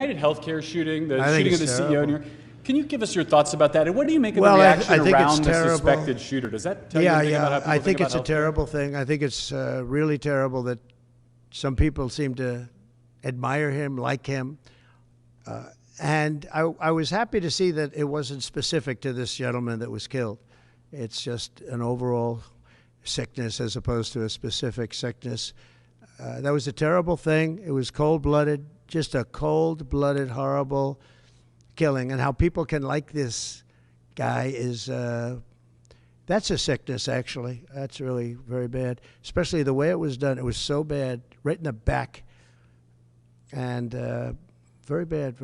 Healthcare shooting, the I think shooting of the it's CEO. terrible. Can you give us your thoughts about that? And what do you make of Well, the I reaction think around it's the terrible. suspected shooter? Does that tell you anything about how people I think about it's a healthcare? terrible thing. I think it's really terrible that some people seem to admire him, like him. And I was happy to see that it wasn't specific to this gentleman that was killed. It's just an overall sickness as opposed to a specific sickness. That was a terrible thing. It was cold-blooded, just a cold-blooded, horrible killing. And how people can like this guy is, that's a sickness, actually. That's really very bad, especially the way it was done. It was so bad, right in the back. And very bad,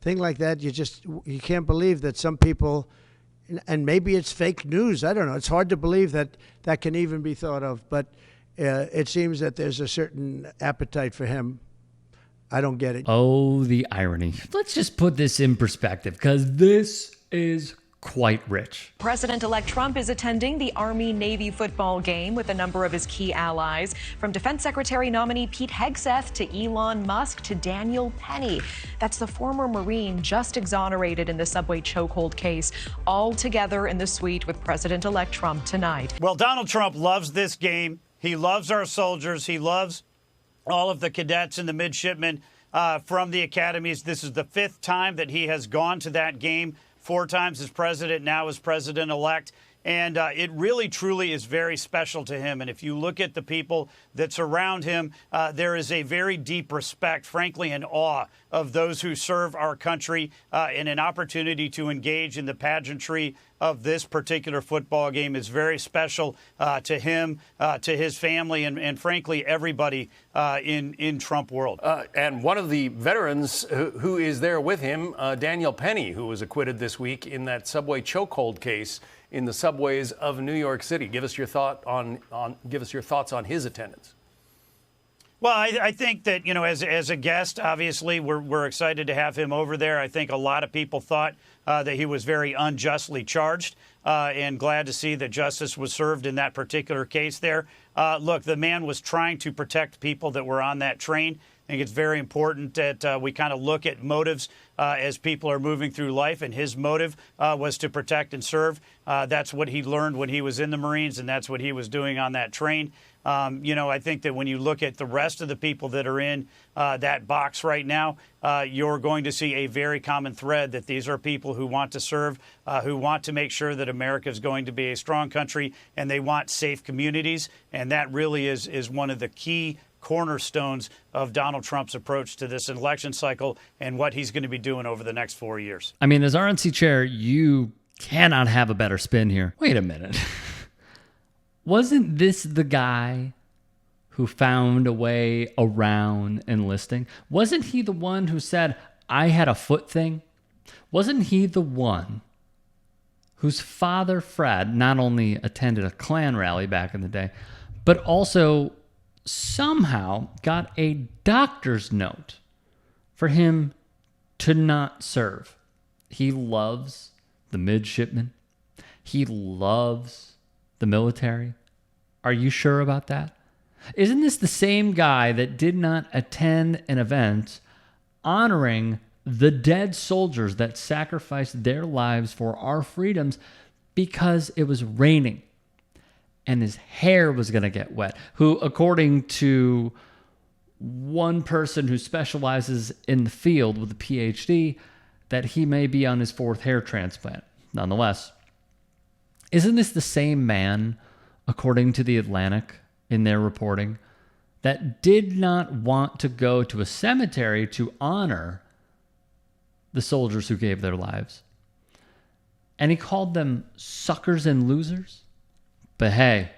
thing like that. You can't believe that some people, and maybe it's fake news. I don't know. It's hard to believe that that can even be thought of. But it seems that there's a certain appetite for him. I don't get it. Oh, the irony. Let's just put this in perspective, because this is quite rich. President-elect Trump is attending the Army-Navy football game with a number of his key allies, from Defense Secretary nominee Pete Hegseth to Elon Musk to Daniel Penny. That's the former Marine just exonerated in the subway chokehold case, all together in the suite with President-elect Trump tonight. Well, Donald Trump loves this game. He loves our soldiers. He loves all of the cadets and the midshipmen from the academies. This is the 5th time that he has gone to that game. 4 times as president, now as president-elect. And it really, truly is very special to him. And if you look at the people that surround him, there is a very deep respect, frankly, and awe of those who serve our country and an opportunity to engage in the pageantry of this particular football game is very special to him, to his family, and frankly, everybody in Trump world. And one of the veterans who is there with him, Daniel Penny, who was acquitted this week in that subway chokehold case in the subways of New York City. Give us your thoughts on his attendance. Well, I think that, as a guest, obviously, we're excited to have him over there. I think a lot of people thought that he was very unjustly charged, and glad to see that justice was served in that particular case there. Look, the man was trying to protect people that were on that train. I think it's very important that we kind of look at motives as people are moving through life, and his motive was to protect and serve. That's what he learned when he was in the Marines, and that's what he was doing on that train. I think that when you look at the rest of the people that are in that box right now, you're going to see a very common thread that these are people who want to serve, who want to make sure that America is going to be a strong country, and they want safe communities. And that really is one of the key cornerstones of Donald Trump's approach to this election cycle and what he's going to be doing over the next 4 years. I mean, as RNC chair, you cannot have a better spin here. Wait a minute. Wasn't this the guy who found a way around enlisting? Wasn't he the one who said, I had a foot thing? Wasn't he the one whose father, Fred, not only attended a Klan rally back in the day, but also somehow got a doctor's note for him to not serve? He loves the midshipmen. He loves the military. Are you sure about that? Isn't this the same guy that did not attend an event honoring the dead soldiers that sacrificed their lives for our freedoms because it was raining and his hair was going to get wet? Who, according to one person who specializes in the field with a PhD, that he may be on his 4th hair transplant. Nonetheless, isn't this the same man, according to The Atlantic in their reporting, that did not want to go to a cemetery to honor the soldiers who gave their lives? And he called them suckers and losers? But hey,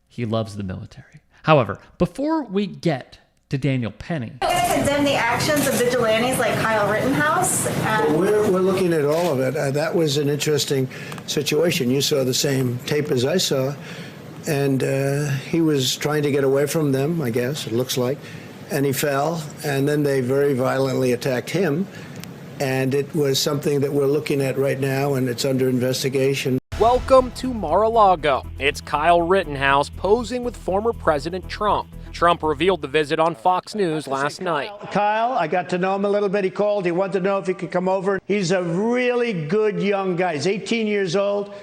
he loves the military. However, before we get to Daniel Penny, condemn the actions of vigilantes like Kyle Rittenhouse. We're looking at all of it. That was an interesting situation. You saw the same tape as I saw, and he was trying to get away from them, I guess, it looks like, and he fell, and then they very violently attacked him, and it was something that we're looking at right now, and it's under investigation. Welcome to Mar-a-Lago. It's Kyle Rittenhouse posing with former President Trump. Trump revealed the visit on Fox News last night. Kyle, I got to know him a little bit. He called. He wanted to know if he could come over. He's a really good young guy. He's 18 years old.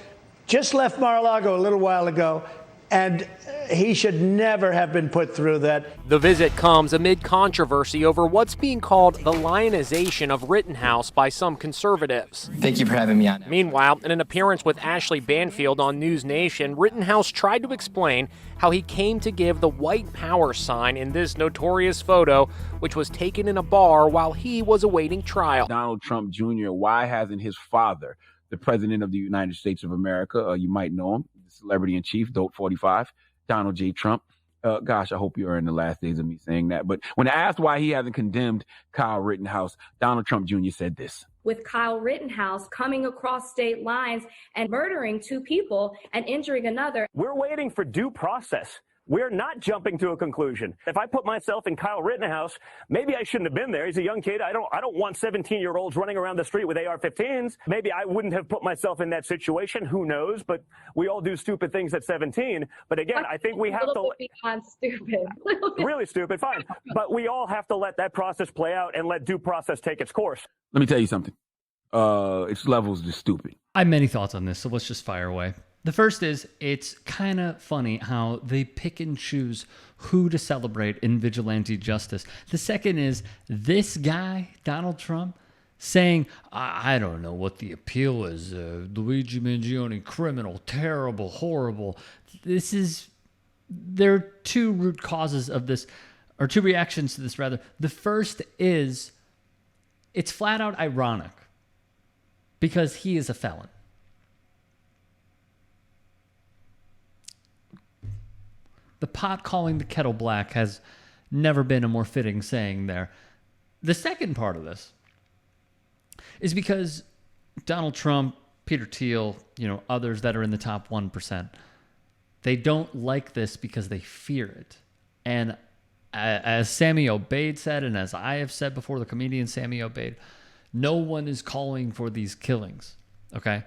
Just left Mar-a-Lago a little while ago. And he should never have been put through that. The visit comes amid controversy over what's being called the lionization of Rittenhouse by some conservatives. Thank you for having me on. Meanwhile, in an appearance with Ashley Banfield on News Nation, Rittenhouse tried to explain how he came to give the white power sign in this notorious photo, which was taken in a bar while he was awaiting trial. Donald Trump Jr., why hasn't his father, the President of the United States of America, you might know him, celebrity in chief, Dope 45, Donald J. Trump. Gosh, I hope you are in the last days of me saying that. But when asked why he hasn't condemned Kyle Rittenhouse, Donald Trump Jr. said this. With Kyle Rittenhouse coming across state lines and murdering 2 people and injuring another. We're waiting for due process. We're not jumping to a conclusion. If I put myself in Kyle Rittenhouse, maybe I shouldn't have been there. He's a young kid. I don't want 17-year-olds running around the street with AR-15s. Maybe I wouldn't have put myself in that situation. Who knows? But we all do stupid things at 17. But again, I think we have to. Beyond stupid. Really stupid, fine. But we all have to let that process play out and let due process take its course. Let me tell you something. It's levels to stupid. I have many thoughts on this, so let's just fire away. The first is, it's kind of funny how they pick and choose who to celebrate in vigilante justice. The second is, this guy, Donald Trump, saying, I don't know what the appeal is. Luigi Mangione, criminal, terrible, horrible. There are 2 root causes of this, or 2 reactions to this, rather. The first is, it's flat out ironic because he is a felon. The pot calling the kettle black has never been a more fitting saying there. The second part of this is because Donald Trump, Peter Thiel, others that are in the top 1%, they don't like this because they fear it. And as Sammy Obeid said, and as I have said before, the comedian Sammy Obeid, no one is calling for these killings, okay?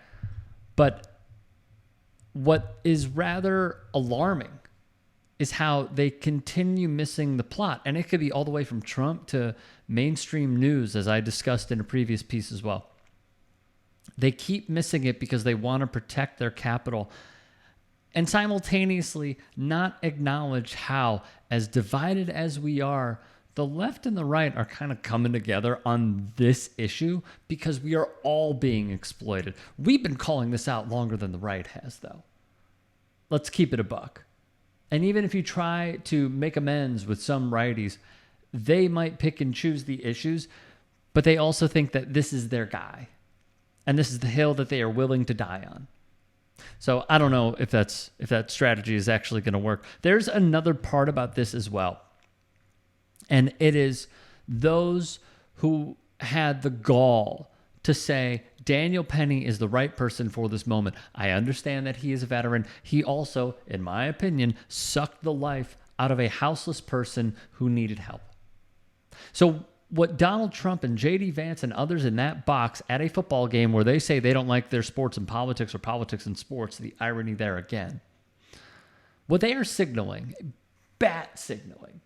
But what is rather alarming is how they continue missing the plot. And it could be all the way from Trump to mainstream news, as I discussed in a previous piece as well. They keep missing it because they want to protect their capital and simultaneously not acknowledge how, as divided as we are, the left and the right are kind of coming together on this issue because we are all being exploited. We've been calling this out longer than the right has, though. Let's keep it a buck. And even if you try to make amends with some righties, they might pick and choose the issues, but they also think that this is their guy. And this is the hill that they are willing to die on. So I don't know if that strategy is actually going to work. There's another part about this as well. And it is those who had the gall to say Daniel Penny is the right person for this moment. I understand that he is a veteran. He also, in my opinion, sucked the life out of a houseless person who needed help. So what Donald Trump and J.D. Vance and others in that box at a football game where they say they don't like their sports and politics or politics and sports, the irony there again, what they are signaling, bat signaling,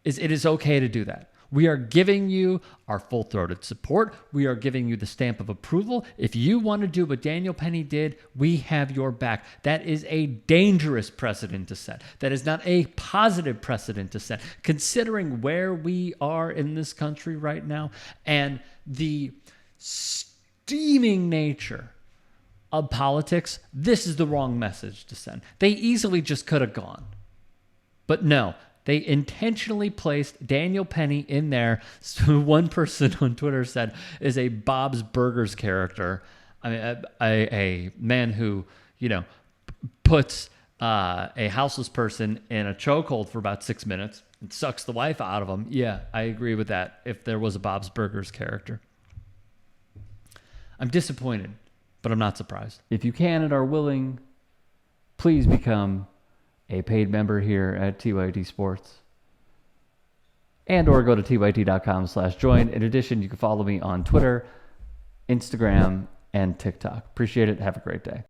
is it is okay to do that. We are giving you our full-throated support. We are giving you the stamp of approval. If you want to do what Daniel Penny did, we have your back. That is a dangerous precedent to set. That is not a positive precedent to set. Considering where we are in this country right now and the steaming nature of politics, this is the wrong message to send. They easily just could have gone. But no. They intentionally placed Daniel Penny in there. So one person on Twitter said is a Bob's Burgers character. I mean, a man who, puts a houseless person in a chokehold for about 6 minutes and sucks the life out of them. Yeah, I agree with that. If there was a Bob's Burgers character, I'm disappointed, but I'm not surprised. If you can and are willing, please become a paid member here at TYT Sports, and or go to tyt.com/join. In addition, you can follow me on Twitter, Instagram, and TikTok. Appreciate it. Have a great day.